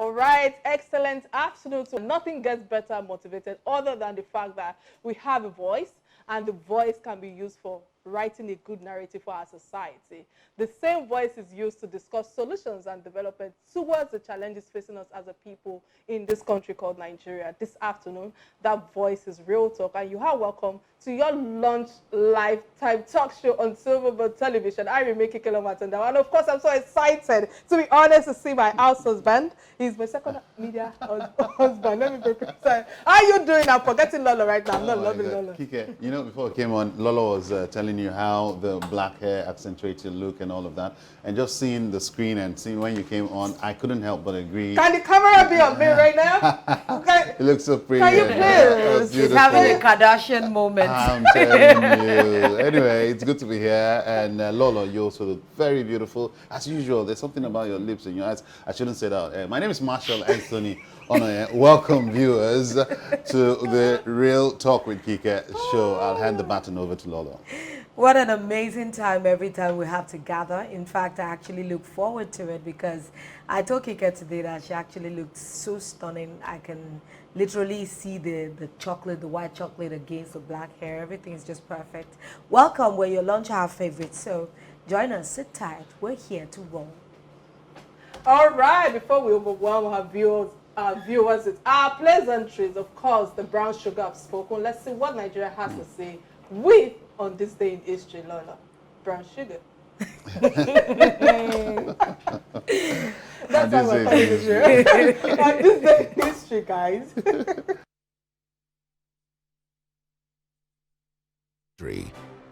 All right, excellent afternoon. So nothing gets better motivated other than the fact that we have a voice, and the voice can be used for writing a good narrative for our society. The same voice is used to discuss solutions and development towards the challenges facing us as a people in this country called Nigeria. This afternoon, that voice is Real Talk, and you are welcome to your lunch lifetime talk show on Silverbird Television. I remain Kikelomoatandaowo, and of course, I'm so excited, to be honest, to see my house husband. He's my second media husband. Let me be precise. How are you doing? I'm forgetting Lolo right now. I'm not loving Lolo. Kike, you know, before I came on, Lolo was telling you how the black hair accentuates your look and all of that. And just seeing the screen and seeing when you came on, I couldn't help but agree. Can the camera be on me right now? Okay. It looks so pretty. Can you please? He's having a Kardashian moment. I'm telling you. Anyway, it's good to be here. And Lolo, you also look very beautiful. As usual, there's something about your lips and your eyes. I shouldn't say that. My name is Marshall Anthony. Welcome, viewers, to the Real Talk with Kike show. I'll hand the baton over to Lolo. What an amazing time every time we have to gather. In fact, I actually look forward to it because I told Kike today that she actually looked so stunning. I can literally see the chocolate, the white chocolate against the black hair. Everything is just perfect. Welcome. We're your lunch hour favorite. So join us, sit tight. We're here to roll. All right, before we overwhelm our viewers with our pleasantries, of course, the brown sugar have spoken. Let's see what Nigeria has to say with on this day in history, Lola. Brown sugar. That's how we're calling it. On this day in history, guys.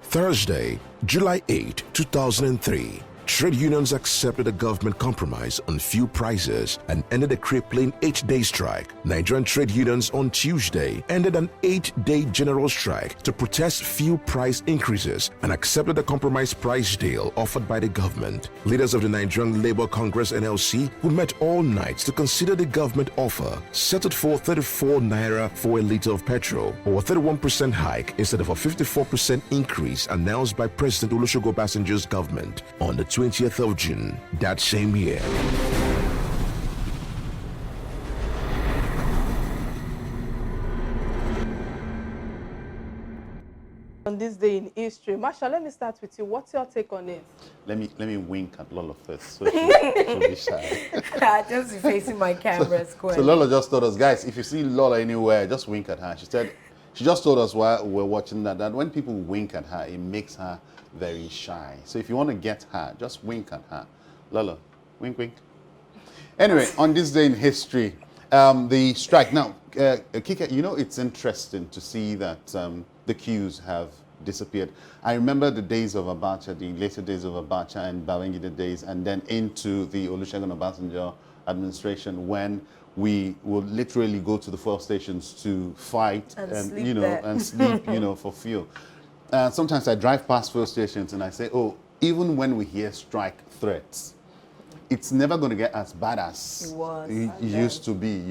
Thursday, July 8, 2003. Trade unions accepted a government compromise on fuel prices and ended a crippling 8-day strike. Nigerian trade unions on Tuesday ended an 8-day general strike to protest fuel price increases and accepted a compromise price deal offered by the government. Leaders of the Nigerian Labour Congress NLC, who met all night to consider the government offer, settled for 34 naira for a litre of petrol, or a 31% hike instead of a 54% increase announced by President Olusegun Obasanjo's government on the 20th of June that same year. On this day in history, Marsha, let me start with you. What's your take on it? Let me wink at Lolo first, so she'll be shy. Just facing my camera square. So Lolo just told us, guys, if you see Lola anywhere, just wink at her. She just told us while we're watching that when people wink at her, it makes her very shy. So if you want to get her, just wink at her. Lolo, wink, wink. Anyway, on this day in history, the strike. Now, Kike, you know, it's interesting to see that the queues have disappeared. I remember the days of Abacha, the later days of Abacha and Babangida days, and then into the Olusegun Obasanjo administration when we would literally go to the fuel stations to fight and sleep you know there. and sleep for fuel. Sometimes I drive past fuel stations and I say, oh, even when we hear strike threats, it's never going to get as bad as it used to be,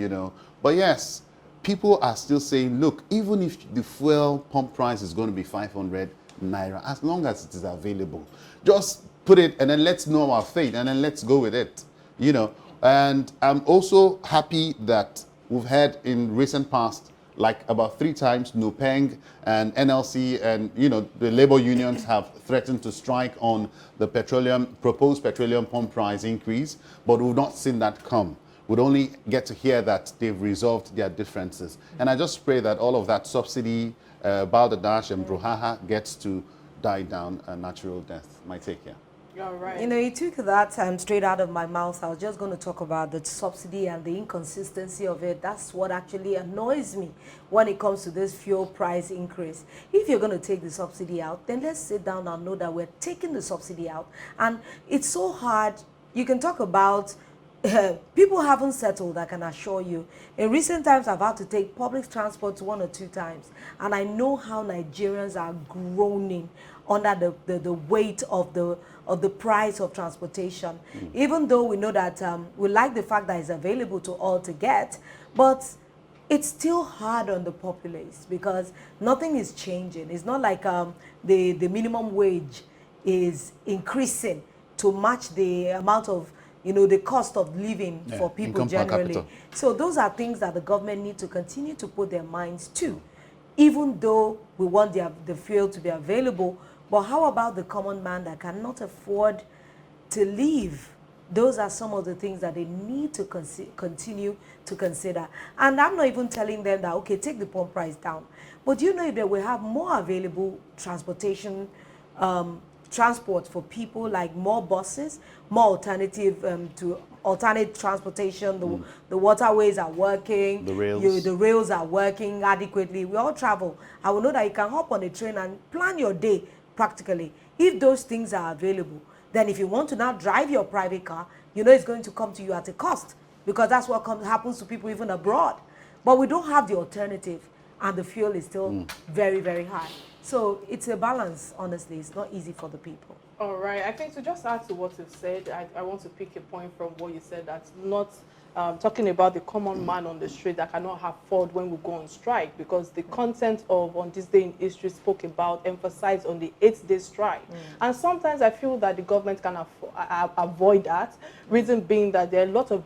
But yes, people are still saying, look, even if the fuel pump price is going to be 500 naira, as long as it is available, just put it and then let's know our fate and then let's go with it, And I'm also happy that we've had in recent past, like about 3 times, NUPENG and NLC and, the labor unions have threatened to strike on the proposed petroleum pump price increase, but we've not seen that come. We'd only get to hear that they've resolved their differences. And I just pray that all of that subsidy, balderdash and brouhaha gets to die down a natural death. My take here. All right. You took that straight out of my mouth. I was just going to talk about the subsidy and the inconsistency of it. That's what actually annoys me when it comes to this fuel price increase. If you're going to take the subsidy out, then let's sit down and know that we're taking the subsidy out. And it's so hard. You can talk about people haven't settled, I can assure you. In recent times, I've had to take public transport 1 or 2 times, and I know how Nigerians are groaning under the weight of the price of transportation. Even though we know that we like the fact that it's available to all to get, but it's still hard on the populace because nothing is changing. It's not like the minimum wage is increasing to match the amount of you know, the cost of living for people income per generally. capita. So those are things that the government need to continue to put their minds to, even though we want the fuel to be available. But how about the common man that cannot afford to live? Those are some of the things that they need to continue to consider. And I'm not even telling them that, okay, take the pump price down. But do you know if they will have more available transportation, transport for people, like more buses, more alternative to alternate transportation, the waterways are working, The rails. the rails are working adequately. We all travel. I will know that you can hop on a train and plan your day practically. If those things are available, then if you want to now drive your private car, you know it's going to come to you at a cost, because that's what happens to people even abroad. But we don't have the alternative, and the fuel is still very, very high. So it's a balance, honestly. It's not easy for the people. All right. I think to just add to what you said, I want to pick a point from what you said, that's not talking about the common man on the street that cannot afford when we go on strike, because the content of On This Day in History spoke about, emphasized on the 8-day strike. And sometimes I feel that the government can avoid that, reason being that there are a lot of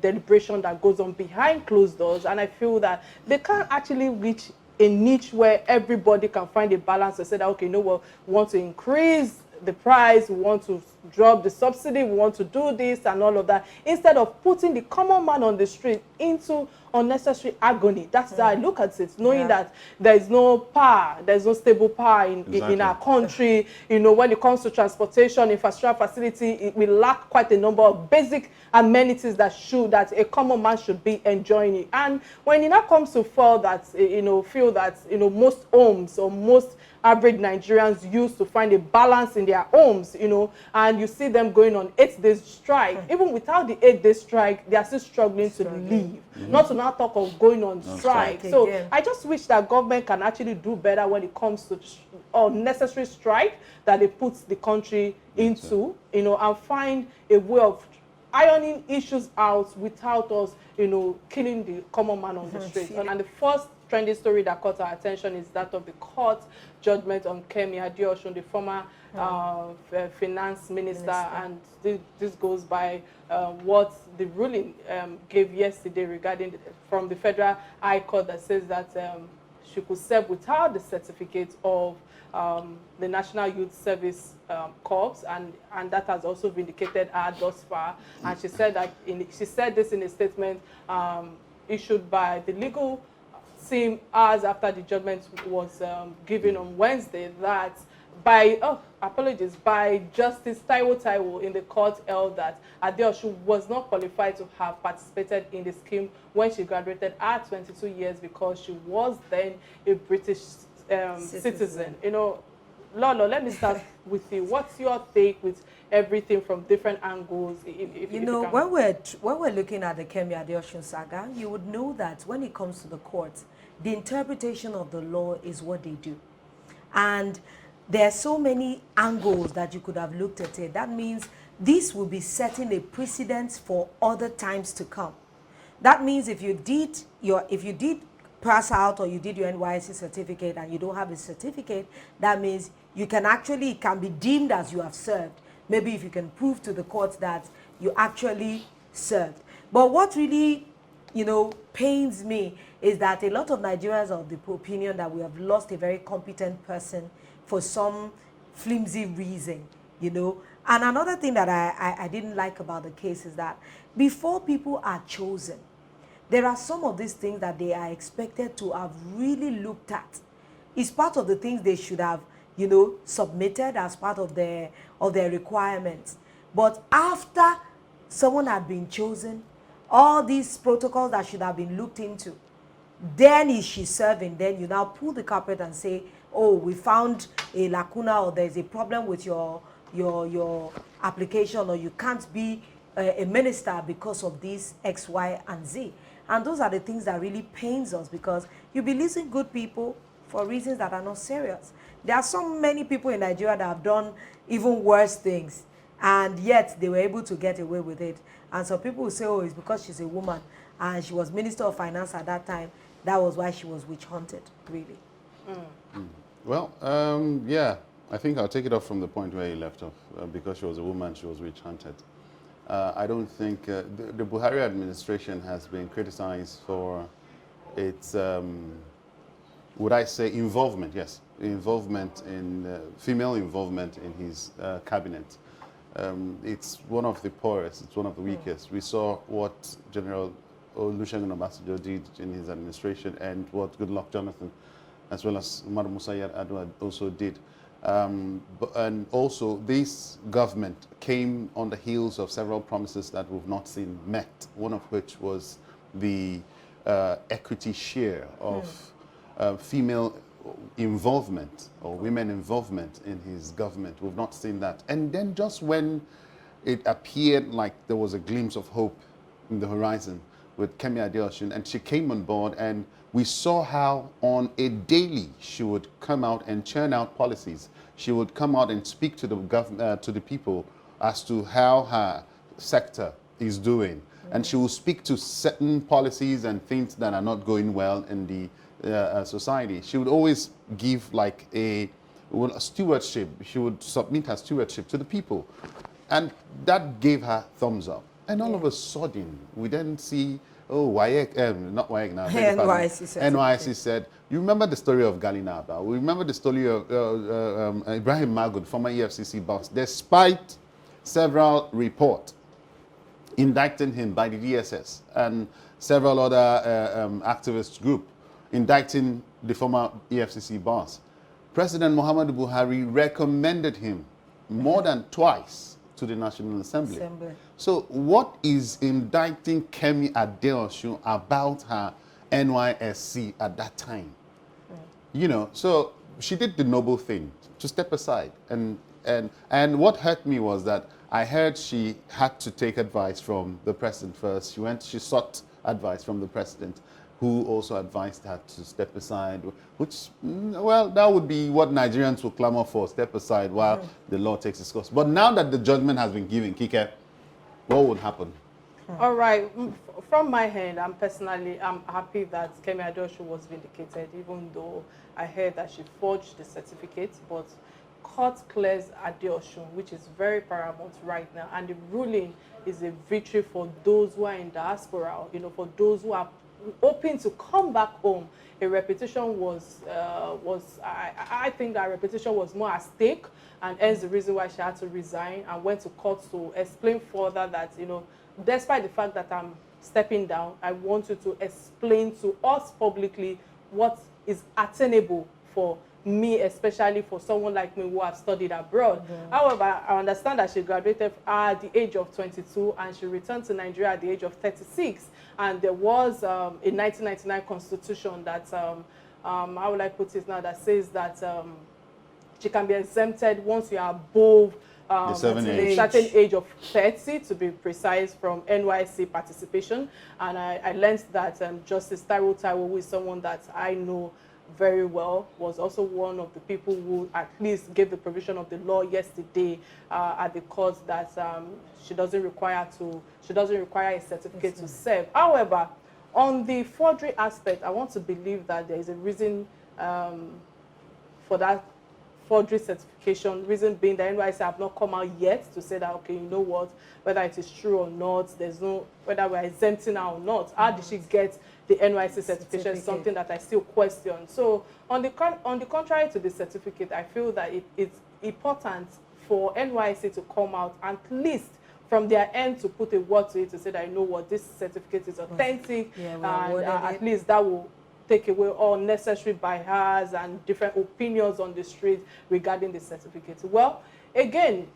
deliberation that goes on behind closed doors, and I feel that they can't actually reach a niche where everybody can find a balance to say that, okay, no, well, we want to increase the price, we want to drop the subsidy, we want to do this and all of that, instead of putting the common man on the street into unnecessary agony. That's how I look at it, knowing that there is no power, there's no stable power in our country. You know, when it comes to transportation, infrastructure, facility, we lack quite a number of basic amenities that a common man should be enjoying it. And when it now comes to feel that most homes or most average Nigerians used to find a balance in their homes, you know, and you see them going on 8-day strike. Even without the 8-day strike, they are still struggling to live. Not to now talk of going on strike. So again. I just wish that government can actually do better when it comes to unnecessary strike that they put the country into, you know, and find a way of ironing issues out without us, you know, killing the common man on the street. And the first trending story that caught our attention is that of the court judgment on Kemi Adeosun, the former finance minister. And this goes by what the ruling gave yesterday regarding from the Federal High Court, that says that she could serve without the certificate of the National Youth Service Corps, and that has also vindicated her thus far. And she said that she said this in a statement issued by the legal team hours after the judgment was given on Wednesday, that by Justice Taiwo in the court held that Adeosun was not qualified to have participated in the scheme when she graduated at 22 years, because she was then a British citizen. You know, Lolo, let me start with you. What's your take with everything from different angles? When we're looking at the Kemi Adeosun saga, you would know that when it comes to the courts, the interpretation of the law is what they do. And there are so many angles that you could have looked at it. That means this will be setting a precedent for other times to come. That means if you did pass out, or you did your NYSC certificate and you don't have a certificate, that means you can actually, it can be deemed as you have served. Maybe if you can prove to the court that you actually served. But what really, pains me is that a lot of Nigerians are of the opinion that we have lost a very competent person for some flimsy reason, And another thing that I didn't like about the case is that before people are chosen, there are some of these things that they are expected to have really looked at. It's part of the things they should have, submitted as part of their requirements. But after someone had been chosen, all these protocols that should have been looked into, then is she serving, then you now pull the carpet and say, oh, we found a lacuna, or there's a problem with your application, or you can't be a minister because of this X, Y, and Z. And those are the things that really pains us, because you'll be losing good people for reasons that are not serious. There are so many people in Nigeria that have done even worse things, and yet they were able to get away with it. And some people will say, oh, it's because she's a woman and she was Minister of Finance at that time. That was why she was witch hunted, really. Well, yeah, I think I'll take it off from the point where you left off. Because she was a woman, she was witch hunted. I don't think the Buhari administration has been criticized for its, would I say, involvement? Yes, involvement in female involvement in his cabinet. It's one of the poorest. It's one of the weakest. We saw what General Olusegun Obasanjo did in his administration, and what Goodluck Jonathan, as well as Umaru Musa Yar'Adua, also did. And also, this government came on the heels of several promises that we've not seen met, one of which was the equity share of female involvement or women involvement in his government. We've not seen that. And then just when it appeared like there was a glimpse of hope in the horizon with Kemi Adeosun, and she came on board, and we saw how on a daily she would come out and churn out policies. She would come out and speak to the people as to how her sector is doing. And she will speak to certain policies and things that are not going well in the society. She would always give like a stewardship. She would submit her stewardship to the people. And that gave her thumbs up. And all of a sudden, we then see, not WAEC now. NYSC said, you remember the story of Galinaba. We remember the story of Ibrahim Magud, former EFCC boss, despite several reports indicting him by the DSS and several other activist groups indicting the former EFCC boss. President Muhammadu Buhari recommended him more than twice to the National Assembly. So what is indicting Kemi Adeosun about her NYSC at that time? You know, so she did the noble thing to step aside. And what hurt me was that I heard she had to take advice from the president first. She sought advice from the president, who also advised her to step aside, which, well, that would be what Nigerians will clamor for, step aside while the law takes its course. But now that the judgment has been given, Kike, what would happen? All right. From my hand, I'm happy that Kemi Adeosun was vindicated, even though I heard that she forged the certificate. But court clears Adeosun, which is very paramount right now. And the ruling is a victory for those who are in diaspora, you know, for those who are hoping to come back home. A repetition I think that repetition was more at stake, and hence the reason why she had to resign and went to court to explain further that, you know, despite the fact that I'm stepping down, I want you to explain to us publicly what is attainable for me, especially for someone like me who have studied abroad. However, I understand that she graduated at the age of 22 and she returned to Nigeria at the age of 36. And there was a 1999 constitution that, how would I put it now, that says that she can be exempted once you are above a certain age of 30, to be precise, from NYSC participation. And I learned that Justice Taiwo, who is someone that I know very well, was also one of the people who at least gave the provision of the law yesterday at the court that she doesn't require a certificate to serve. However, on the forgery aspect, I want to believe that there is a reason for that forgery certification, reason being that NYSC have not come out yet to say that, okay, you know what, whether it is true or not, there's no, whether we're exempting her or not. How did she get the NYSC certification is something that I still question. So on the contrary to the certificate, I feel that it's important for NYSC to come out at least from their end to put a word to it to say that, you know what, this certificate is authentic, and at least that will take away all necessary bias and different opinions on the street regarding the certificate. Well, again,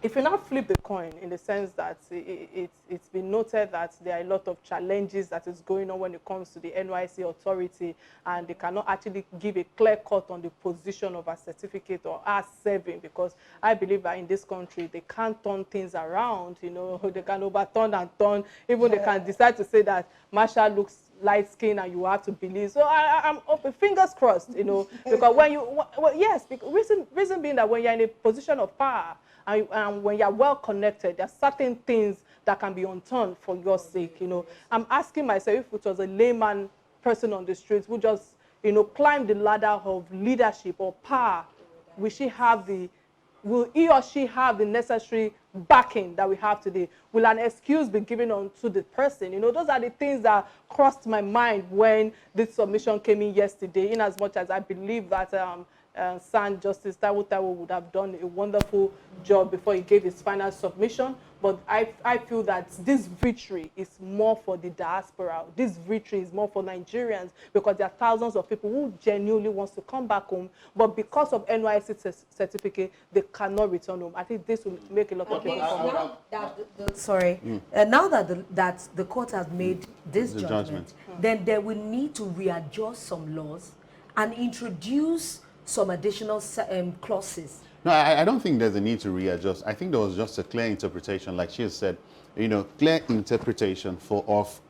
if you now flip the coin in the sense that it's been noted that there are a lot of challenges that is going on when it comes to the NYSC authority, and they cannot actually give a clear cut on the position of a certificate or us serving, because I believe that in this country they can't turn things around. You know, they can overturn and turn. Even they can decide to say that Marshall looks light skin and you have to believe. So I'm open, fingers crossed, you know, because when you, yes, because reason being that when you're in a position of power and when you're well connected, there are certain things that can be unturned for your sake, you know. I'm asking myself, if it was a layman person on the streets who just, you know, climbed the ladder of leadership or power, will he or she have the necessary backing that we have today? Will an excuse be given on to the person? You know, those are the things that crossed my mind when this submission came in yesterday, in as much as I believe that San Justice Taiwo would have done a wonderful job before he gave his final submission. But I feel that this victory is more for the diaspora. This victory is more for Nigerians, because there are thousands of people who genuinely wants to come back home, but because of NYSC certificate, they cannot return home. I think this will make a lot of people come home. Now that the court has made this judgment, then they will need to readjust some laws and introduce some additional clauses. No, I don't think there's a need to readjust. I think there was just a clear interpretation, like she has said, you know, clear interpretation of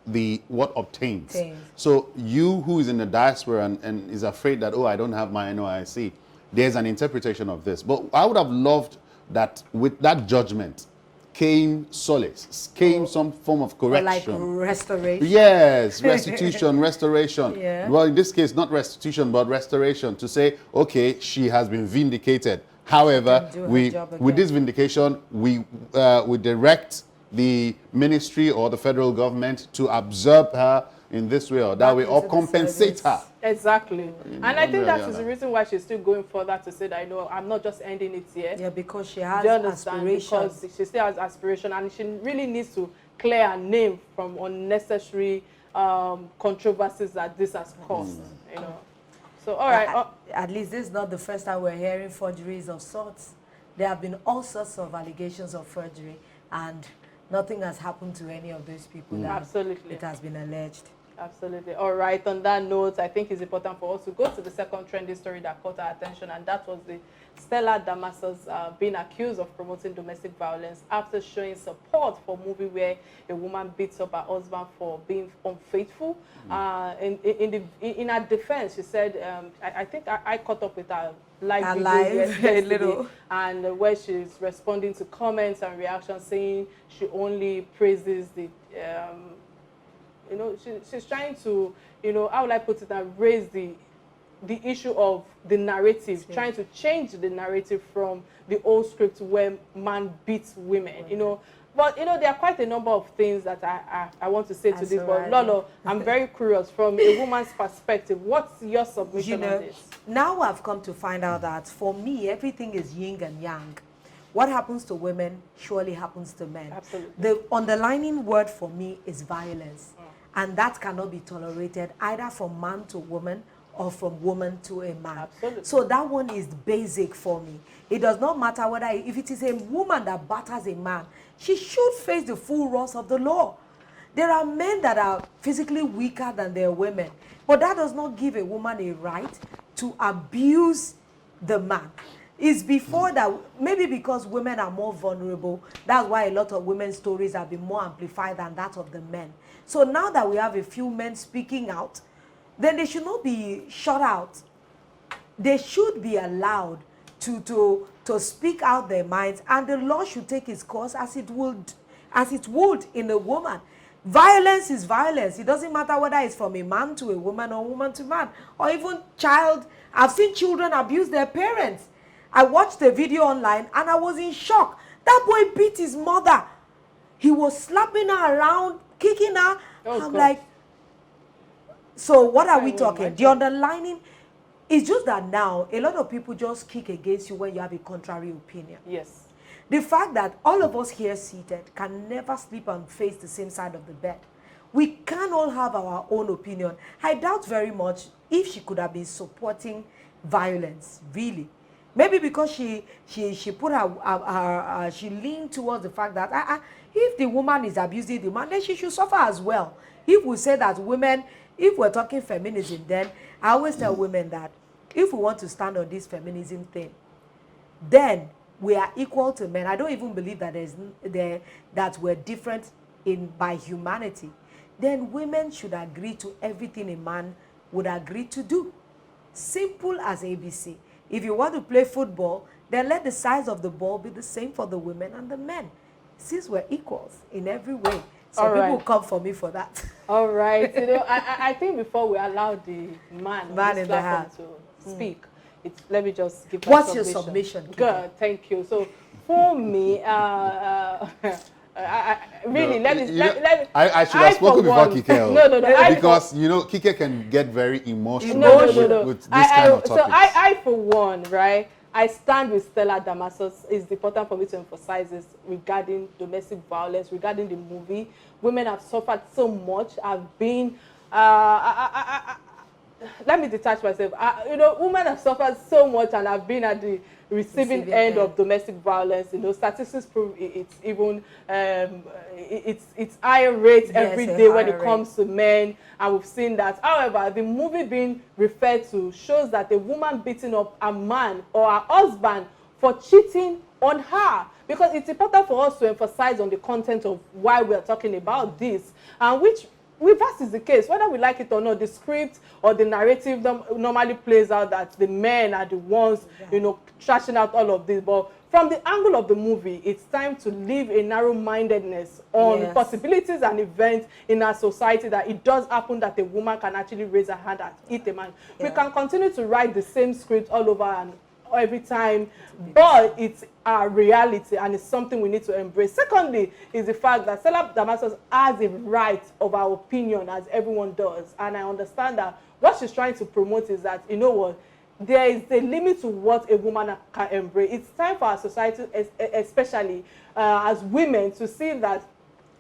what obtains. So you who is in the diaspora and is afraid that, oh, I don't have my NYSC, there's an interpretation of this. But I would have loved that with that judgment came solace, came some form of correction. Or like restoration. Yes, restitution, restoration. Yeah. Well, in this case, not restitution, but restoration, to say, okay, she has been vindicated. However, with this vindication, we direct the ministry or the federal government to observe her in this way or that way, or compensate her. Exactly. And I think that is the reason why she's still going further to say that, you know, I'm not just ending it here. Yeah, because she has aspirations. Because she still has aspiration, and she really needs to clear her name from unnecessary controversies that this has caused, you know. So, all right. At least this is not the first time we're hearing forgeries of sorts. There have been all sorts of allegations of forgery, and nothing has happened to any of those people. Absolutely. It has been alleged. Absolutely. All right. On that note, I think it's important for us to go to the second trending story that caught our attention, and that was the Stella Damascus being accused of promoting domestic violence after showing support for a movie where a woman beats up her husband for being unfaithful. In her defense, she said, I think I caught up with her live video yesterday, and where she's responding to comments and reactions, saying she only praises the you know, she's trying to, you know, how will I put it, and raise the issue of the narrative, trying to change the narrative from the old script where man beats women, you know. But, you know, there are quite a number of things that I want to say to this. But, Lolo, I'm very curious, from a woman's perspective, what's your submission on this? Now I've come to find out that, for me, everything is yin and yang. What happens to women surely happens to men. Absolutely. The underlining word for me is violence. And that cannot be tolerated either from man to woman or from woman to a man. Absolutely. So that one is basic for me. It does not matter whether, if it is a woman that batters a man, she should face the full wrath of the law. There are men that are physically weaker than their women, but that does not give a woman a right to abuse the man. It's before that, maybe because women are more vulnerable, that's why a lot of women's stories have been more amplified than that of the men. So now that we have a few men speaking out, then they should not be shut out. They should be allowed to speak out their minds, and the law should take its course as it would in a woman. Violence is violence. It doesn't matter whether it's from a man to a woman or woman to man, or even child. I've seen children abuse their parents. I watched a video online and I was in shock. That boy beat his mother. He was slapping her around, kicking her. I'm like, so what are we talking? The underlining is just that now a lot of people just kick against you when you have a contrary opinion. Yes. The fact that all of us here seated can never sleep and face the same side of the bed. We can all have our own opinion. I doubt very much if she could have been supporting violence, really. Maybe because she put she leaned towards the fact that if the woman is abusing the man, then she should suffer as well. If we say that women, if we're talking feminism, then I always tell women that if we want to stand on this feminism thing, then we are equal to men. I don't even believe that that we're different by humanity. Then women should agree to everything a man would agree to do. Simple as ABC. If you want to play football, then let the size of the ball be the same for the women and the men. Since we're equals in every way. So people come for me for that. All right. You know, I think before we allow the man in the house to speak, let me just give What's your submission? Good, thank you. So for me, really, no, let me. I should have spoken before one, Kike. No. Because Kike can get very emotional No. with this kind of So topics. I for one, right? I stand with Stella Damascus. It's important for me to emphasize this regarding domestic violence, regarding the movie. Women have suffered so much. I've been, let me detach myself. Women have suffered so much, and I've been at the receiving end of domestic violence. Statistics prove it's even it's higher rates every day when it comes to men, and we've seen that. However, the movie being referred to shows that a woman beating up a man or her husband for cheating on her, because it's important for us to emphasize on the content of why we are talking about this, and which reverse is the case, whether we like it or not. The script or the narrative normally plays out that the men are the ones, trashing out all of this. But from the angle of the movie, it's time to leave a narrow-mindedness on possibilities and events in our society, that it does happen that a woman can actually raise her hand and hit a man. We can continue to write the same script all over and every time, but it's our reality, and it's something we need to embrace. Secondly, is the fact that Stella Damascus has a right of our opinion, as everyone does, and I understand that what she's trying to promote is that, there is a limit to what a woman can embrace. It's time for our society, especially as women, to see that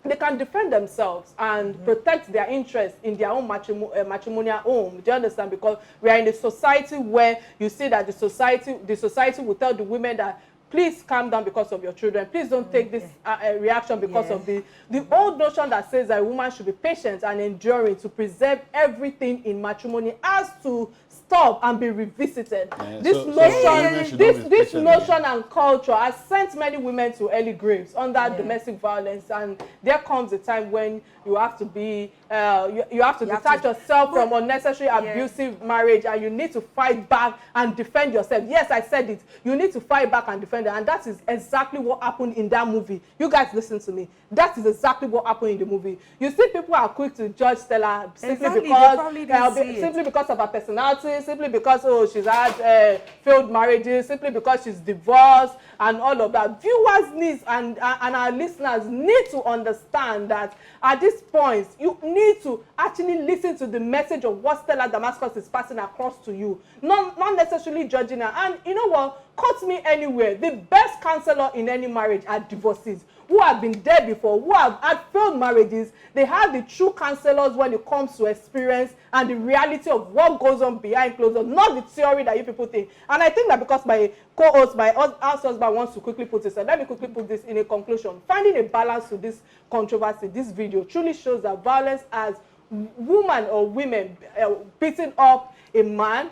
they can defend themselves and protect their interests in their own matrimonial home. Do you understand? Because we are in a society where you see that the society will tell the women that, please calm down because of your children. Please don't take this reaction because of the old notion that says that a woman should be patient and enduring to preserve everything in matrimony has to stop and be revisited. This notion and culture has sent many women to early graves under domestic violence, and there comes a time when you have to be you have to detach yourself from unnecessary abusive marriage, and you need to fight back and defend yourself. Yes, I said it. You need to fight back and defend it, and that is exactly what happened in that movie. You guys listen to me. That is exactly what happened in the movie. You see, people are quick to judge Stella simply because of her personality, simply because she's had failed marriages, simply because she's divorced, and all of that. Viewers need and our listeners need to understand that at this point you need to actually listen to the message of what Stella Damascus is passing across to you, not necessarily judging her. And you know what? Cut me anywhere. The best counselor in any marriage are divorcees who have been there before, who have had failed marriages. They have the true counselors when it comes to experience and the reality of what goes on behind closed doors, not the theory that you people think. And I think that because my co-host, my husband wants to quickly put this, and let me quickly put this in a conclusion. Finding a balance to this controversy, this video truly shows that violence as woman or women beating up a man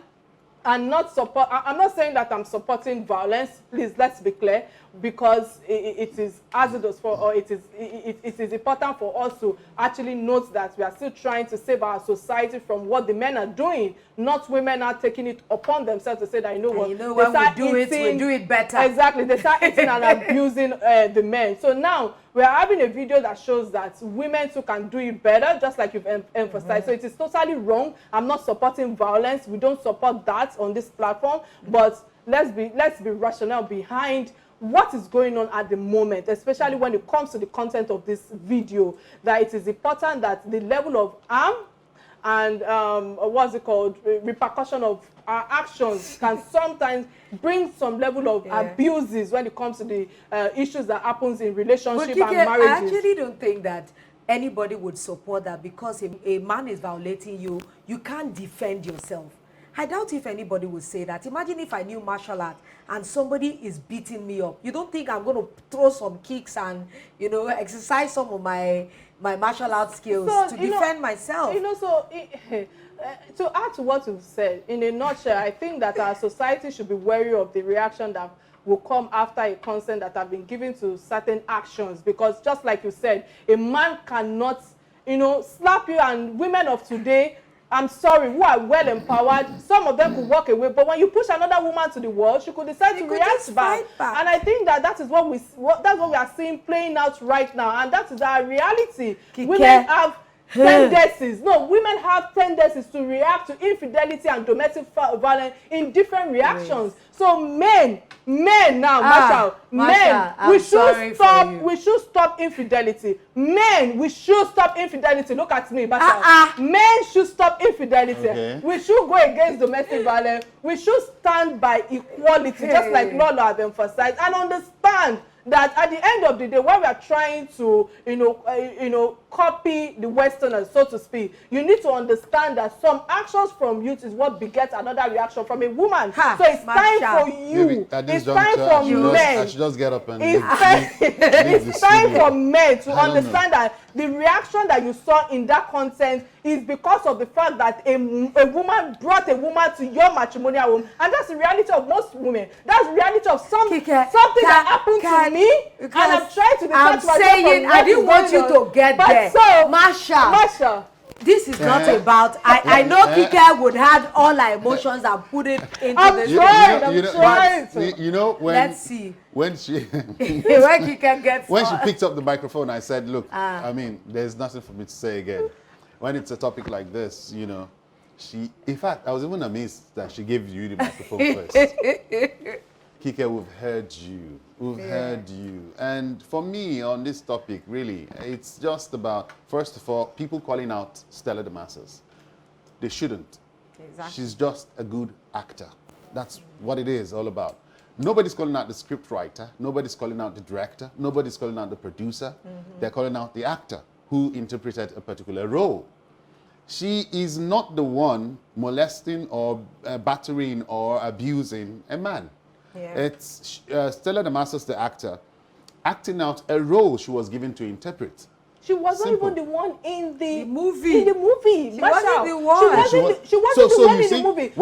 and not support. I'm not saying that I'm supporting violence. Please, let's be clear, because it is hazardous for, or it is important for us to actually note that we are still trying to save our society from what the men are doing. Not women are taking it upon themselves to say that, when we do it better. Exactly, they start eating and abusing the men. So now we are having a video that shows that women too can do it better, just like you've emphasized. So it is totally wrong. I'm not supporting violence. We don't support that on this platform. But let's be rational behind what is going on at the moment, especially when it comes to the content of this video. That it is important that the level of harm and repercussion of our actions can sometimes bring some level of abuses when it comes to the issues that happens in relationship and marriages. I actually don't think that anybody would support that, because a man is violating you, you can't defend yourself. I doubt if anybody would say that. Imagine if I knew martial art and somebody is beating me up. You don't think I'm going to throw some kicks and, exercise some of my martial art skills to defend myself? To add to what you've said, in a nutshell, I think that our society should be wary of the reaction that will come after a consent that have been given to certain actions. Because just like you said, a man cannot, slap you, and women of today, I'm sorry, who are well empowered, some of them could walk away, but when you push another woman to the wall, she could decide to react back. And I think that is what we are seeing playing out right now, and that is our reality. Women have tendencies. No, women have tendencies to react to infidelity and domestic violence in different reactions. So men now, men, we should stop infidelity. Men, we should stop infidelity. Look at me, Basha. Men should stop infidelity. Okay. We should go against domestic violence. We should stand by equality, just like Lolo have emphasized, and understand that at the end of the day, when we are trying to, copy the Westerners, so to speak, you need to understand that some actions from youth is what begets another reaction from a woman. So it's time for you. It's time for men. I should just get up and it's time for men to understand that the reaction that you saw in that content is because of the fact that a woman brought a woman to your matrimonial home, and that's the reality of most women. That's the reality of something that happened to me, and I'm trying to detach myself from I didn't want you to get there. So, Masha, this is not about. I know Kike would have all her emotions and put it into the. I'm trying. You know when. Let's see. When she when Kike gets. When she picked up the microphone, I said, "Look, I mean, there's nothing for me to say again. When it's a topic like this, she. In fact, I was even amazed that she gave you the microphone first. Kike, we've heard you. We've heard you. And for me, on this topic, really, it's just about, first of all, people calling out Stella Damascus. They shouldn't. Exactly. She's just a good actor. That's what it is all about. Nobody's calling out the script writer. Nobody's calling out the director. Nobody's calling out the producer. They're calling out the actor who interpreted a particular role. She is not the one molesting or battering or abusing a man. Yeah. It's Stella Damascus, the actor, acting out a role she was given to interpret. She wasn't even the one in the movie. In the movie. She wasn't the one. She wasn't the one in the movie.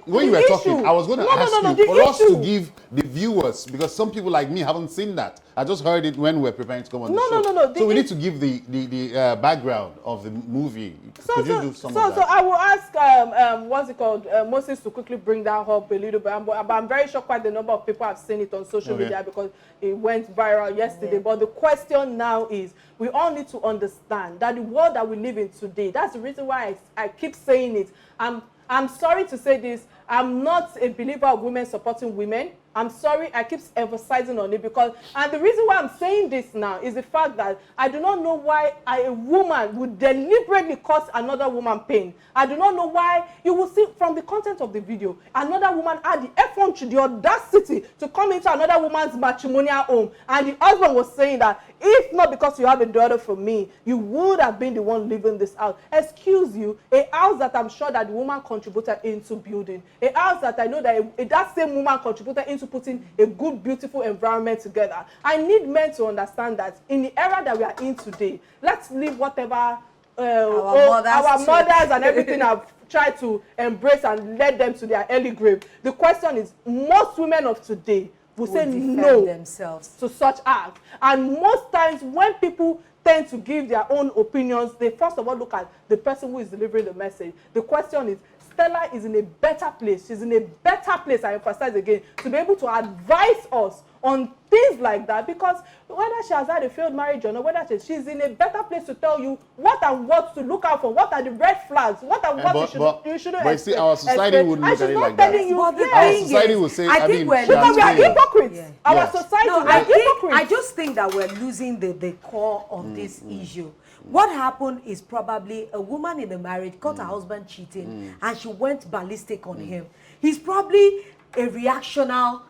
When you were talking, I was going to ask you for us to give the viewers, because some people like me haven't seen that. I just heard it when we were preparing to come on the show. No. So we need to give the background of the movie. Could you do some of that? So I will ask, what's it called, Moses to quickly bring that up a little bit. But I'm very sure quite the number of people have seen it on social media because it went viral yesterday. Yeah. But the question now is, we all need to understand that the world that we live in today, that's the reason why I keep saying it. I'm sorry to say this. I'm not a believer of women supporting women. I'm sorry, I keep emphasizing on it because, and the reason why I'm saying this now is the fact that I do not know why a woman would deliberately cause another woman pain. I do not know why. You will see from the content of the video, another woman had the effrontery, the audacity to come into another woman's matrimonial home, and the husband was saying that if not because you have a daughter from me, you would have been the one living this house. Excuse you, a house that I'm sure that the woman contributed into building, a house that I know that that same woman contributed into putting a good, beautiful environment together. I need men to understand that in the era that we are in today, let's leave whatever our mothers and everything have tried to embrace and lead them to their early grave. The question is, most women of today will say no themselves to such acts. And most times when people tend to give their own opinions, they first of all look at the person who is delivering the message. The question is, Stella is in a better place. She's in a better place, I emphasize again, to be able to advise us on things like that, because whether she has had a failed marriage or not, whether she's in a better place to tell you what and what to look out for, what are the red flags, what and what you shouldn't expect. But see, our society wouldn't look at it like that. Our society would say, I think we are hypocrites. Yeah. Our society, we are hypocrites. I just think that we're losing the core of this issue. What happened is probably a woman in a marriage caught her husband cheating and she went ballistic on him. He's probably a reactional,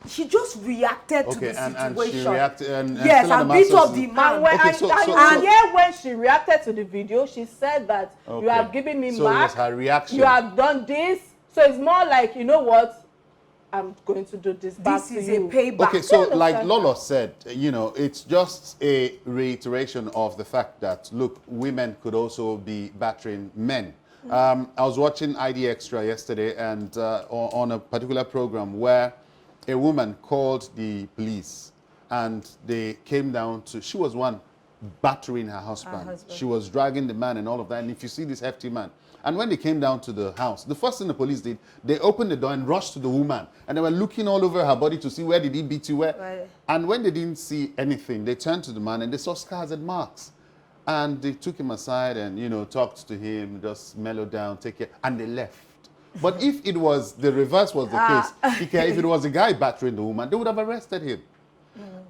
she just reacted to the situation. And she reacted, and yes, and beat up the man. And when she reacted to the video, she said that you have given me mark, her reaction. You have done this. So it's more like, you know what, I'm going to do this back to you. This is a payback. Okay, so like Lolo said, it's just a reiteration of the fact that, look, women could also be battering men. I was watching ID Extra yesterday and on a particular program where a woman called the police and they came down to, she was one battering her husband. She was dragging the man and all of that. And if you see this hefty man, and when they came down to the house, the first thing the police did, they opened the door and rushed to the woman. And they were looking all over her body to see where did he beat you, where. Right. And when they didn't see anything, they turned to the man and they saw scars and marks. And they took him aside and, you know, talked to him, just mellow down, take care, and they left. But if it was, the reverse was the case, if it was a guy battering the woman, they would have arrested him.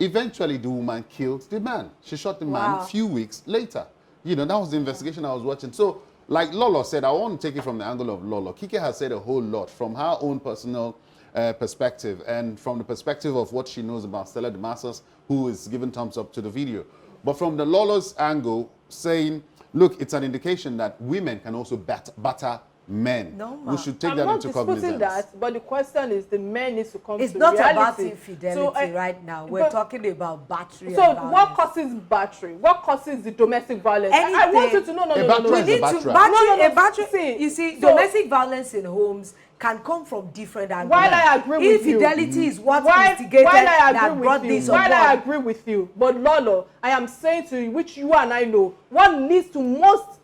Eventually, the woman killed the man. She shot the man a few weeks later. You know, that was the investigation I was watching. So, like Lolo said, I want to take it from the angle of Lolo. Kike has said a whole lot from her own personal perspective and from the perspective of what she knows about Stella Damascus, who is giving thumbs up to the video. But from the Lolo's angle, saying, look, it's an indication that women can also batter men. No, we should take I'm that not into disputing cognizance. that, but the question is the men needs to come It's to not reality. about infidelity So, right now. We're talking about battery. So and what violence. causes battery? What causes the domestic violence? Anything. I want you to know. A battery We is need a to battery. battery. See, You see, so- domestic violence in homes can come from different angles. While I agree with you, infidelity is what while instigated I that agree brought with you, this while I upon. agree with you, but Lolo, I am saying to you, which you and I know, what leads to most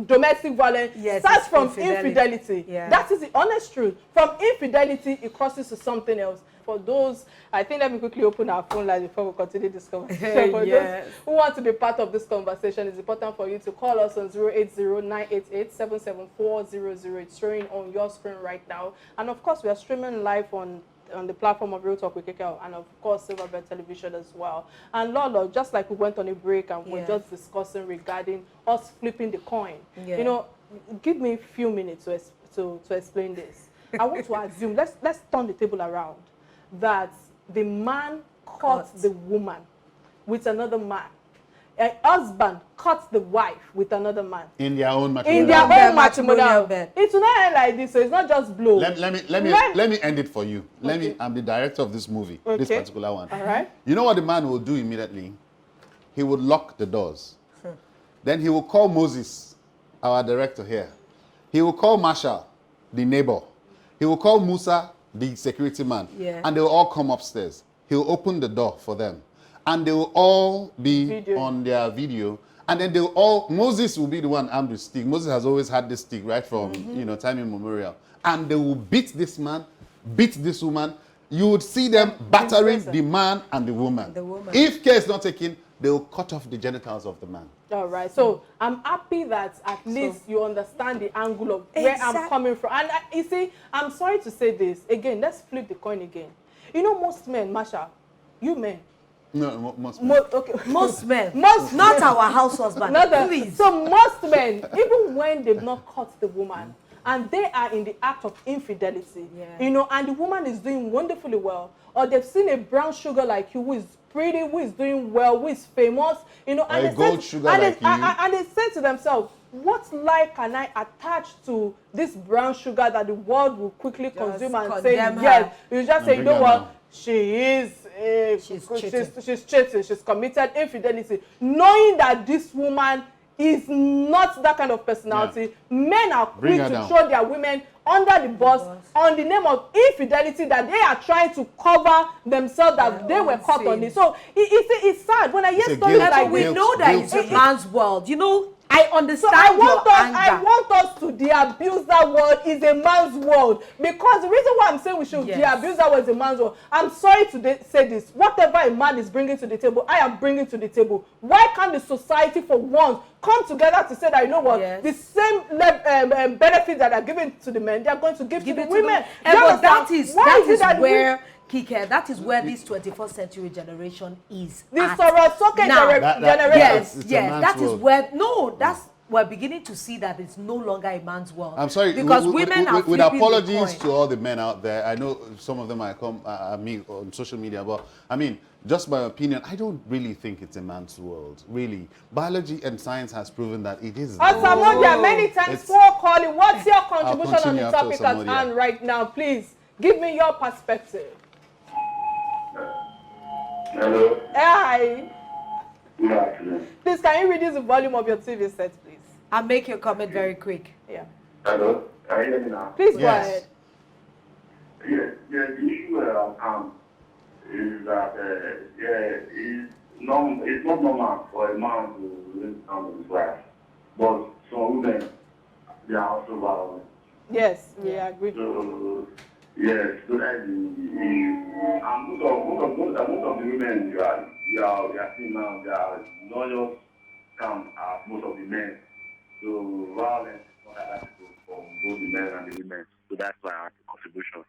domestic violence starts it's from infidelity. Yeah. That is the honest truth. From infidelity, it crosses to something else. For those, I think let me quickly open our phone line before we continue this conversation. For those who want to be part of this conversation, it's important for you to call us on 080-988-77400. It's showing on your screen right now. And of course, we are streaming live on the platform of Real Talk with Kike and of course Silverbird Television as well. And Lolo, just like we went on a break and we're just discussing regarding us flipping the coin. You know, give me a few minutes to explain this. I want to assume, let's turn the table around, that the man caught the woman with another man. A husband caught the wife with another man. In their own matrimonial In their own matrimonial bed. It will not end like this, so it's not just blow. Let me end it for you. I'm the director of this movie, this particular one. All right. You know what the man will do immediately? He would lock the doors. Then he will call Moses, our director here. He will call Marshall, the neighbor. He will call Musa, the security man. And they will all come upstairs. He will open the door for them. And they will all be on their video. And then they will all, Moses will be the one armed with stick. Moses has always had this stick, right, from, you know, time immemorial. And they will beat this man, beat this woman. You would see them battering the man and the woman. If care is not taken, they will cut off the genitals of the man. All right. So I'm happy that at least you understand the angle of where I'm coming from. And you see, I'm sorry to say this. Again, let's flip the coin again. You know, most men, Masha, you men, no, most men. Most men. Not our house husband. Please. So most men, even when they've not caught the woman, and they are in the act of infidelity, you know, and the woman is doing wonderfully well, or they've seen a brown sugar like you who is pretty, who is doing well, who is famous, you know, and they say to themselves, what lie can I attach to this brown sugar that the world will quickly consume and say, yes, you just say, you know what, she's cheating, she's committed infidelity, knowing that this woman is not that kind of personality. Men are quick to throw their women under the bus on the name of infidelity, that they are trying to cover themselves, that they were caught on it. So it's sad when I hear stories like we know that it's a man's world. You know, I understand so I want us to de-abuse that word is a man's world, because the reason why I'm saying we should de-abuse that word is a man's world. I'm sorry to say this. Whatever a man is bringing to the table, I am bringing to the table. Why can't the society for once come together to say that, you know what, the same benefits that are given to the men, they are going to give to the women? But that is where Kike, that is where this 21st century generation is. This Sorosoke generation. That is where we're beginning to see that it's no longer a man's world. I'm sorry, because women are with apologies to all the men out there. I know some of them might come at me on social media, but I mean, just my opinion, I don't really think it's a man's world. Really, biology and science has proven that it is. Samodia, many thanks for calling. What's your contribution on the topic at hand right now? Please give me your perspective. Hello. Hi. Good afternoon. Please, can you reduce the volume of your TV set, please? And make your comment very quick. Hello. Can you hear me now? Please go ahead. The issue is that it's not normal for a man to live down with his wife, but some women, they are also violent. Yes, we agree. So, yes, so that's the issue. And most of the women you are seeing now, they are lawyers, come most of the men. So violence is not acceptable from both the men and the women. So that's my contribution.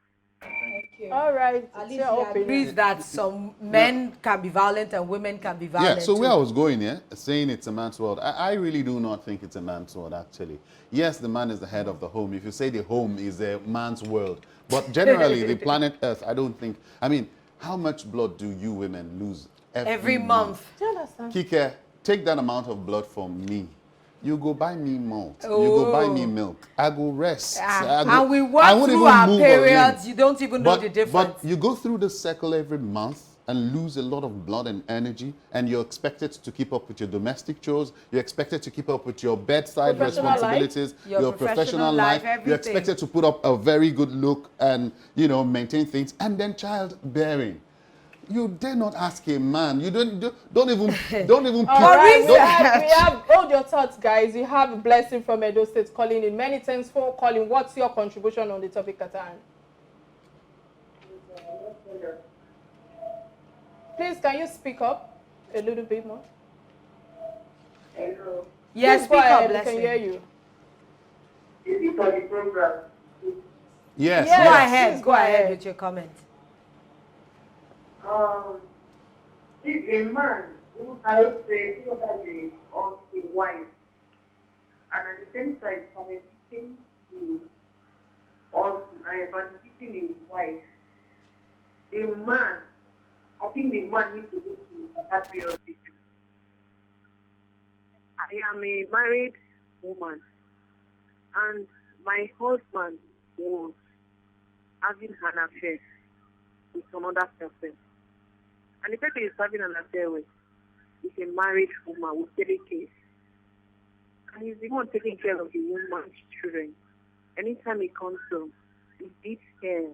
All right. At It's least your he opinion. agrees that some men can be violent and women can be violent. Yeah, so where too. I was going, saying it's a man's world, I really do not think it's a man's world, actually. Yes, the man is the head of the home. If you say the home is a man's world. But generally, the planet Earth, I don't think, I mean, how much blood do you women lose Every month. Do you understand? Kike, take that amount of blood from me. You go buy me malt. You go buy me milk. I go rest. I go, And we I work won't through even our move a limb. periods. You don't even know the difference. But you go through the cycle every month and lose a lot of blood and energy, and you're expected to keep up with your domestic chores. You're expected to keep up with your bedside Professional responsibilities, life. Your professional professional life. life, You're everything. expected to put up a very good look and, maintain things, and then childbearing. You dare not ask a man. You don't even All right, we have hold your thoughts, guys. We have a blessing from Edo State calling in. Many thanks for calling. What's your contribution on the topic at hand? Please, can you speak up a little bit more? Hello. Yes, Please speak go ahead, up, we blessing. can hear you. Is it for the program? Yes, Yes. Go yes. ahead. Please Go go ahead ahead. with your comment. If a man who has on his wife, and at the same time benefiting his wife, the man, I think the man needs to go to that period. I am a married woman, and my husband was having an affair with another person. And the person is having an affair with is a married woman with vindicate. And he's the one taking care of the woman's children. Anytime he comes home, he beats her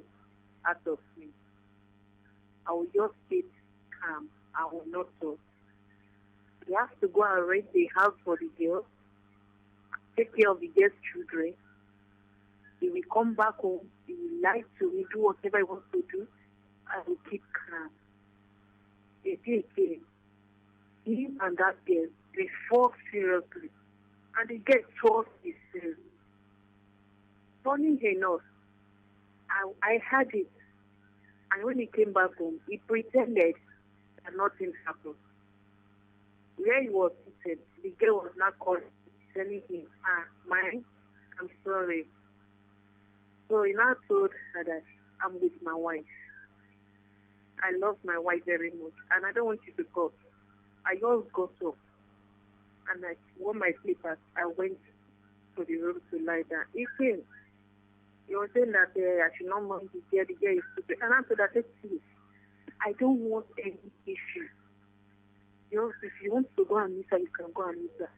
out of me. I will just sit calm. I will not talk. He has to go and rent a house for the girl, take care of the girl's children. He will come back home. He will lie to me, do whatever he wants to do. I will keep calm. Again, him and that girl, they fought seriously. And the girl told his sin. Funny enough, I had it. And when he came back home, he pretended that nothing happened. Where he was sitting, the girl was not calling, telling him, mine, I'm sorry. So he now told her that I'm with my wife. I love my wife very much, and I don't want you to go. I just got up, and I wore my slippers. I went to the room to lie down. He came. He was saying that I should not mind the girl is stupid. And after that, please, I don't want any issue. If you want to go and meet her, you can go and meet her.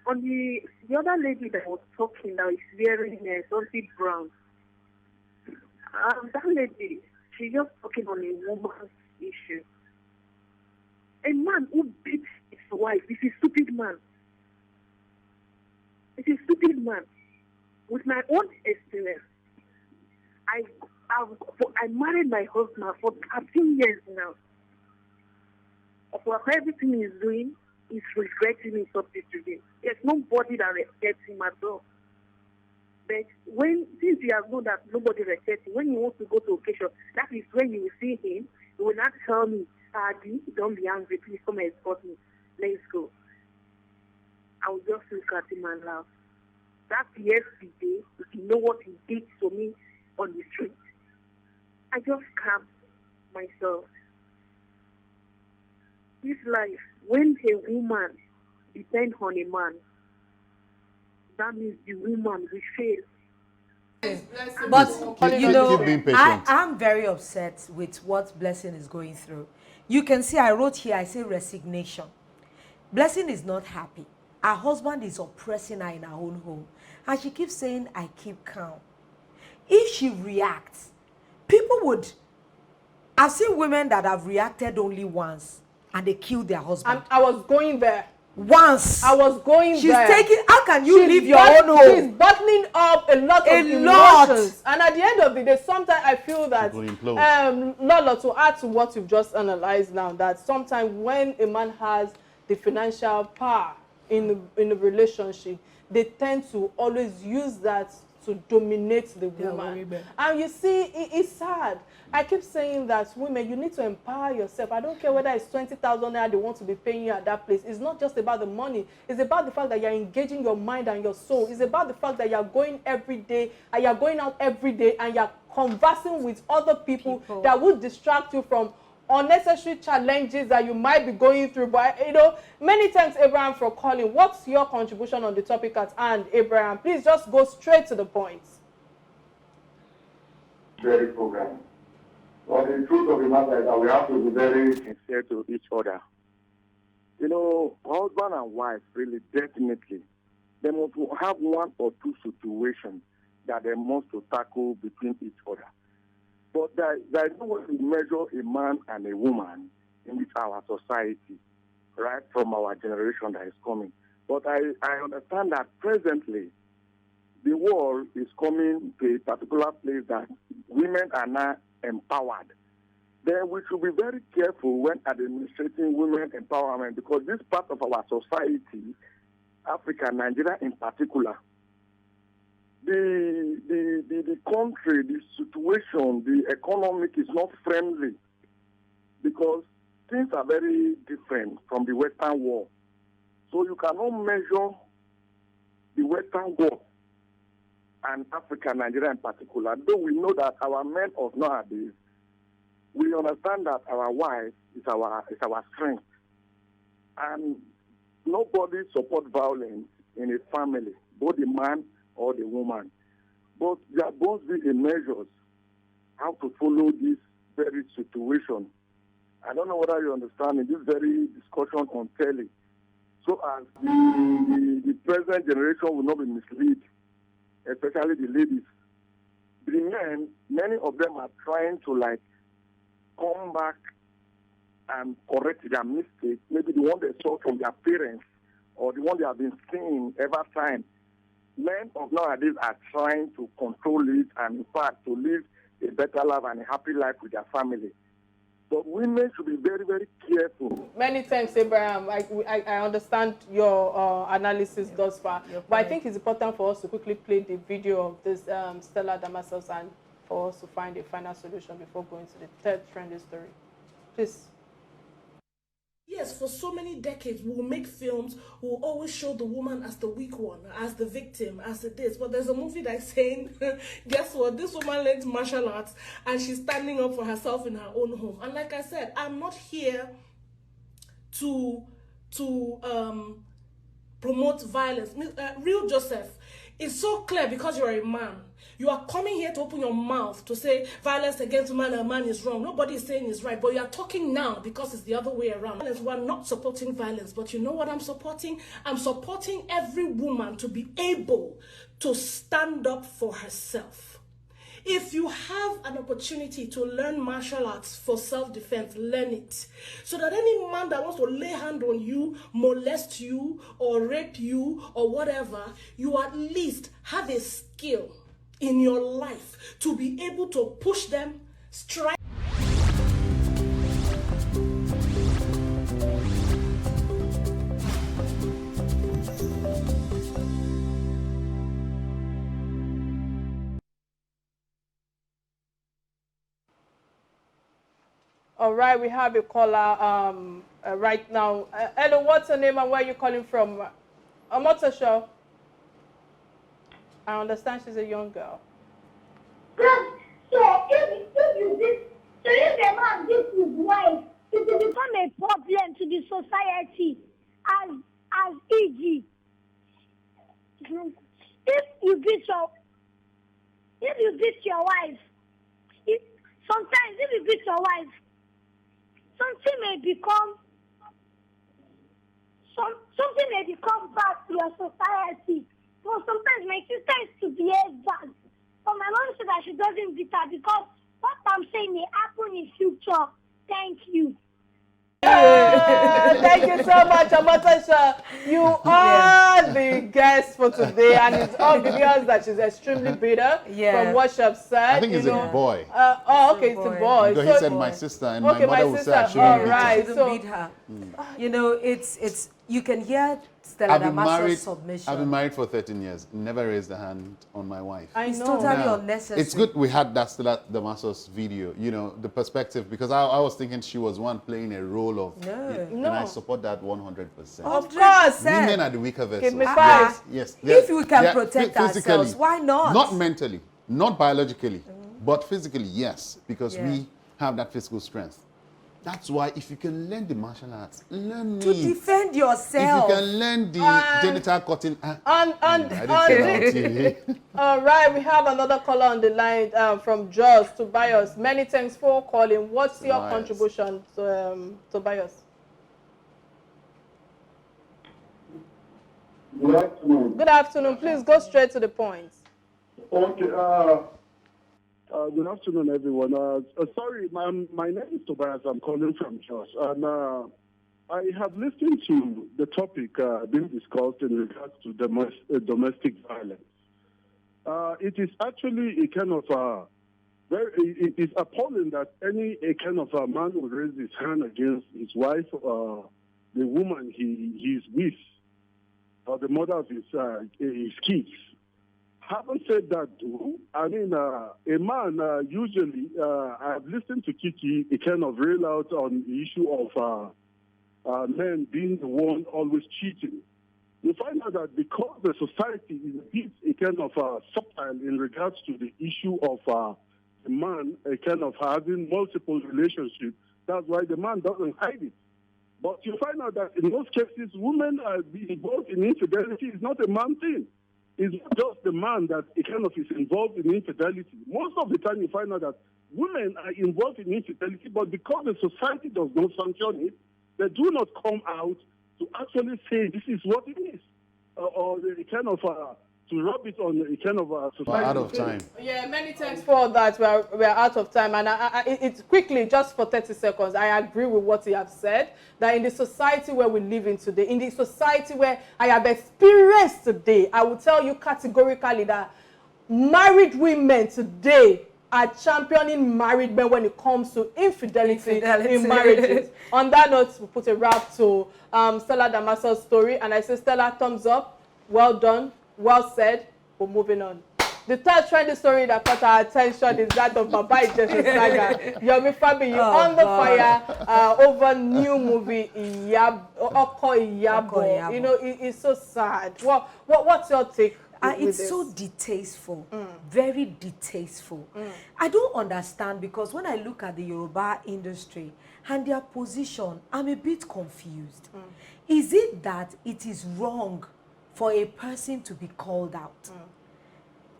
On the other lady that was talking now is wearing something brown. That lady, she's just talking on a woman's issue. A man who beats his wife is a stupid man. It's a stupid man. With my own experience, I married my husband for 13 years now. For everything he's doing, he's regretting his substitute. There's nobody that respects him at all. But since you have known that nobody respects him, when you want to go to occasion, that is when you will see him. He will not tell me, Adi, don't be angry, please come and escort me. Let's go. I will just look at him and laugh. That yesterday, if you know what he did to me on the street, I just calmed myself. This life, when a woman depends on a man, that means the woman will fail. But, keep being patient. I'm very upset with what Blessing is going through. You can see I wrote here, I say resignation. Blessing is not happy. Her husband is oppressing her in her own home. And she keeps saying, I keep calm. If she reacts, people would... I've seen women that have reacted only once and they kill their husband. I was going there. Once. I was going She's there. taking... How can you leave your own home? She's bottling up a lot of emotions. And at the end of the day, sometimes I feel that, Lolo, to add to what you've just analyzed now, that sometimes when a man has the financial power in the relationship, they tend to always use that to dominate the woman. And you see, it's sad. I keep saying that women, you need to empower yourself. I don't care whether it's 20,000 naira they want to be paying you at that place. It's not just about the money. It's about the fact that you're engaging your mind and your soul. It's about the fact that you're going every day, and you're going out every day, and you're conversing with other people that would distract you from unnecessary challenges that you might be going through. But you know, many thanks, Abraham, for calling. What's your contribution on the topic at hand, Abraham? Please just go straight to the point. Very program. Well, the truth of the matter is that we have to be very sincere to each other. You know, husband and wife, really, definitely, they must have one or two situations that they must to tackle between each other. But there is no way to measure a man and a woman in which our society, right, from our generation that is coming. But I understand that presently, the world is coming to a particular place that women are not empowered. Then we should be very careful when administrating women empowerment, because this part of our society, Africa, Nigeria in particular, the country, the situation, the economic is not friendly, because things are very different from the Western world. So you cannot measure the Western world and Africa, Nigeria in particular. Though we know that our men of nowadays, we understand that our wife is our strength, and nobody supports violence in a family, both the man or the woman. But there must be a measures how to follow this very situation. I don't know whether you understand in this very discussion on telly, so as the present generation will not be misled, especially the ladies. The men, many of them are trying to come back and correct their mistakes, maybe the one they saw from their parents or the one they have been seeing ever time. Men of nowadays are trying to control it and, in fact, to live a better life and a happy life with their family. But women should be very, very careful. Many thanks, Abraham. I understand your analysis thus far. But I think it's important for us to quickly play the video of this Stella Damascus and for us to find a final solution before going to the third trending story. Please. Yes, for so many decades, we will make films, we will always show the woman as the weak one, as the victim, as it is. But there's a movie that's saying, guess what? This woman learns martial arts and she's standing up for herself in her own home. And like I said, I'm not here to promote violence. Real Joseph, it's so clear because you're a man. You are coming here to open your mouth to say violence against women and a man is wrong. Nobody is saying it's right, but you are talking now because it's the other way around. We're not supporting violence, but you know what I'm supporting? I'm supporting every woman to be able to stand up for herself. If you have an opportunity to learn martial arts for self-defense, learn it. So that any man that wants to lay hand on you, molest you, or rape you, or whatever, you at least have a skill in your life to be able to push them, strike. All right, we have a caller right now. Hello, what's your name and where are you calling from? Show. I understand she's a young girl. So if the man gives his wife, it will become a problem to the society as e.g. If you beat your wife, something may become bad to your society. So sometimes my sister is to behave bad. But my mom said that she doesn't beat her because what I'm saying may happen in future. Thank you. Thank you so much, Amatasha. You are are the guests for today, and it's obvious that she's extremely bitter from what she have said. I think it's a boy. Okay, it's a boy. Because he said my sister, and okay, my mother would say I shouldn't beat her. You know, it's you can hear Stella Damascus' submission. I've been married for 13 years. Never raised a hand on my wife. It's totally unnecessary. It's good we had that Stella Damascus video, you know, the perspective, because I was thinking she was one playing a role of, and I support that 100%. Of course. Women are the weaker vessels. Give me five. Yes. If we can protect ourselves, why not? Not mentally, not biologically, but physically, yes, because we have that physical strength. That's why if you can learn the martial arts, learn to defend yourself. If you can learn the genital cutting. All right, we have another caller on the line from Jos Tobias. Many thanks for calling. What's your contribution to Tobias? Good afternoon. Good afternoon. Please go straight to the point. Okay. Good afternoon, everyone. Sorry, my name is Tobias. I'm calling from Jos. And I have listened to the topic being discussed in regards to domestic violence. It is actually a kind of it is appalling that a kind of a man would raise his hand against his wife, the woman he is with, or the mother of his kids. Having said that, though, I mean, a man usually, I've listened to Kike, a kind of rail out on the issue of men being the one always cheating. You find out that because the society is a kind of subtle in regards to the issue of the man a kind of having multiple relationships, that's why the man doesn't hide it. But you find out that in most cases, women are involved in infidelity is not a man thing. It's not just the man that kind of is involved in infidelity. Most of the time you find out that women are involved in infidelity, but because the society does not sanction it, they do not come out to actually say this is what it is. Or they kind of to rub it on a kind of society. We're out of time. Yeah, many thanks for that. We're out of time. And it's quickly, just for 30 seconds, I agree with what you have said, that in the society where we live in today, in the society where I have experienced today, I will tell you categorically that married women today are championing married men when it comes to infidelity in marriages. On that note, we put a wrap to Stella Damascus' story. And I say, Stella, thumbs up. Well done. Well said. We're moving on. The third trending story that caught our attention is that of Baba Ijesha's saga. Yomi Fabi, you're on the fire over new movie Oko Iyabo. You know, it's so sad. What's your take? It's so distasteful, very distasteful. I don't understand, because when I look at the Yoruba industry and their position, I'm a bit confused. Is it that it is wrong for a person to be called out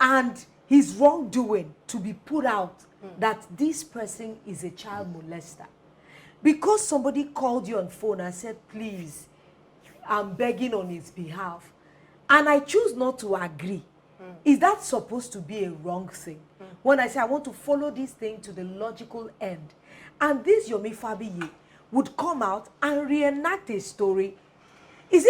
and his wrongdoing to be put out that this person is a child molester? Because somebody called you on phone and said, please, I'm begging on his behalf, and I choose not to agree, is that supposed to be a wrong thing? When I say I want to follow this thing to the logical end, and this Yomi Fabiyi would come out and reenact a story, is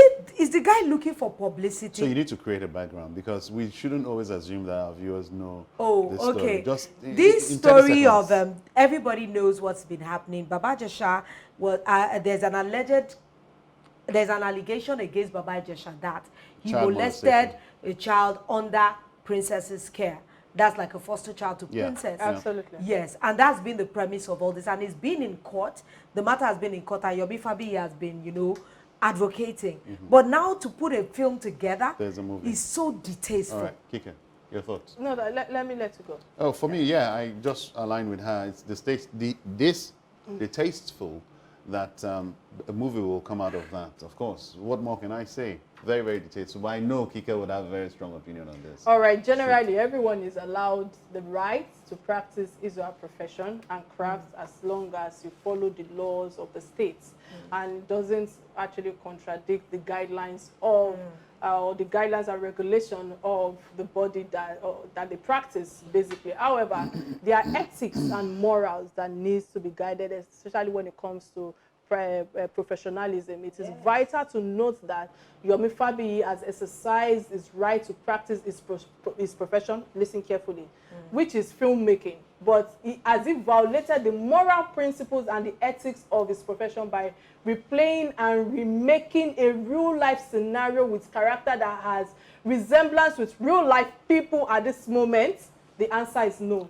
the guy looking for publicity? So you need to create a background, because we shouldn't always assume that our viewers know this story. Okay. Just this story of everybody knows what's been happening. Baba Ijesha, there's an allegation against Baba Ijesha that he molested a child under princess's care. That's like a foster child to princess. Absolutely. Yes, and that's been the premise of all this. And it's been in court. The matter has been in court, and Yomi Fabiyi has been, you know, advocating. But now to put a film together is so distasteful. All right, Kike, your thoughts? No, let me let you go. Oh, for me, yeah, I just align with her. It's the tasteful that a movie will come out of that. Of course, what more can I say? Very, very distasteful. But I know Kike would have a very strong opinion on this. All right, generally, everyone is allowed the right to practice his or her profession and craft as long as you follow the laws of the states and doesn't actually contradict the guidelines of or the guidelines and regulation of the body that they practice, basically. However, there are ethics and morals that needs to be guided, especially when it comes to professionalism. It is vital to note that Yomi Fabiyi has exercised his right to practice his profession, listen carefully, which is filmmaking. But he has violated the moral principles and the ethics of his profession by replaying and remaking a real-life scenario with character that has resemblance with real-life people at this moment. The answer is no.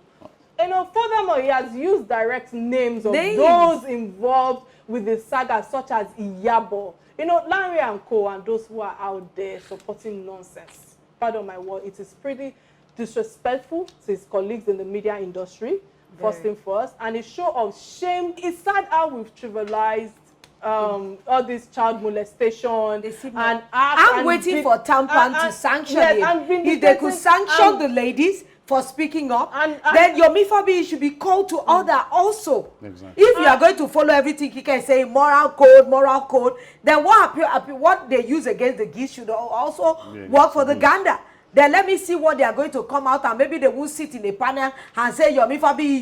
You know, furthermore, he has used direct names of those involved with the saga, such as Iyabo. You know, Larry and Co. and those who are out there supporting nonsense. Pardon my word, it is pretty disrespectful to his colleagues in the media industry, first thing first, and a show of shame. It's sad how we've trivialized all this child molestation and I'm waiting for Tampan to sanction it. If they could sanction the ladies for speaking up, then Yomi Fabiyi should be called to order also. Exactly. If you are going to follow everything Kike is saying, moral code, then what they use against the geese should also work for the gander. Then let me see what they are going to come out, and maybe they will sit in a panel and say, Yomi Fabiyi,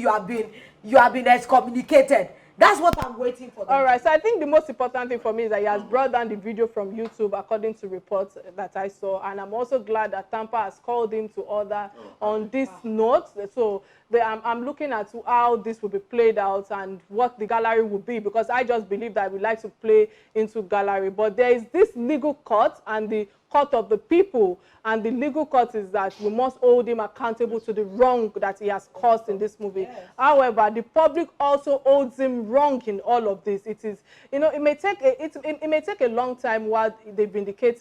you have been excommunicated. That's what I'm waiting for. All right, so I think the most important thing for me is that he has brought down the video from YouTube according to reports that I saw, and I'm also glad that Tampa has called him to order on this note. So I'm looking at how this will be played out and what the gallery will be, because I just believe that we like to play into gallery. But there is this legal court and the court of the people, and the legal court is that we must hold him accountable to the wrong that he has caused in this movie. Yes. However, the public also holds him wrong in all of this. It is, you know, it may take a long time while they vindicate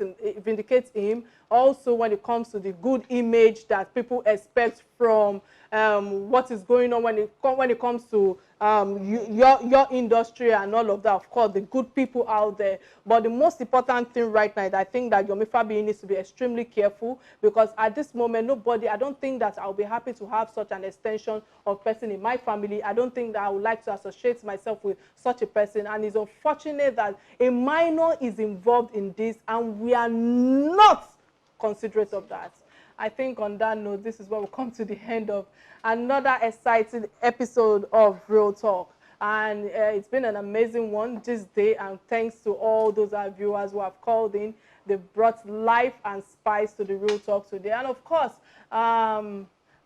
him. Also, when it comes to the good image that people expect from what is going on when it comes to your industry and all of that, of course, the good people out there. But the most important thing right now is I think that Yomi Fabiyi needs to be extremely careful, because at this moment, I don't think that I'll be happy to have such an extension of person in my family. I don't think that I would like to associate myself with such a person, and it's unfortunate that a minor is involved in this, and we are not considerate of that. I think on that note, this is where we come to the end of another exciting episode of Real Talk. And it's been an amazing one this day, and thanks to all those viewers who have called in. They brought life and spice to the Real Talk today. And of course,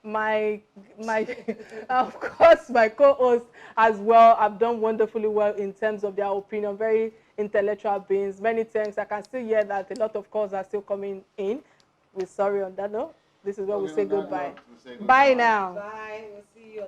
my co-hosts as well have done wonderfully well in terms of their opinion. Very intellectual beings. Many thanks. I can still hear that a lot of calls are still coming in. We're sorry on that note. This is where we say goodbye. Bye now. Bye. We'll see you.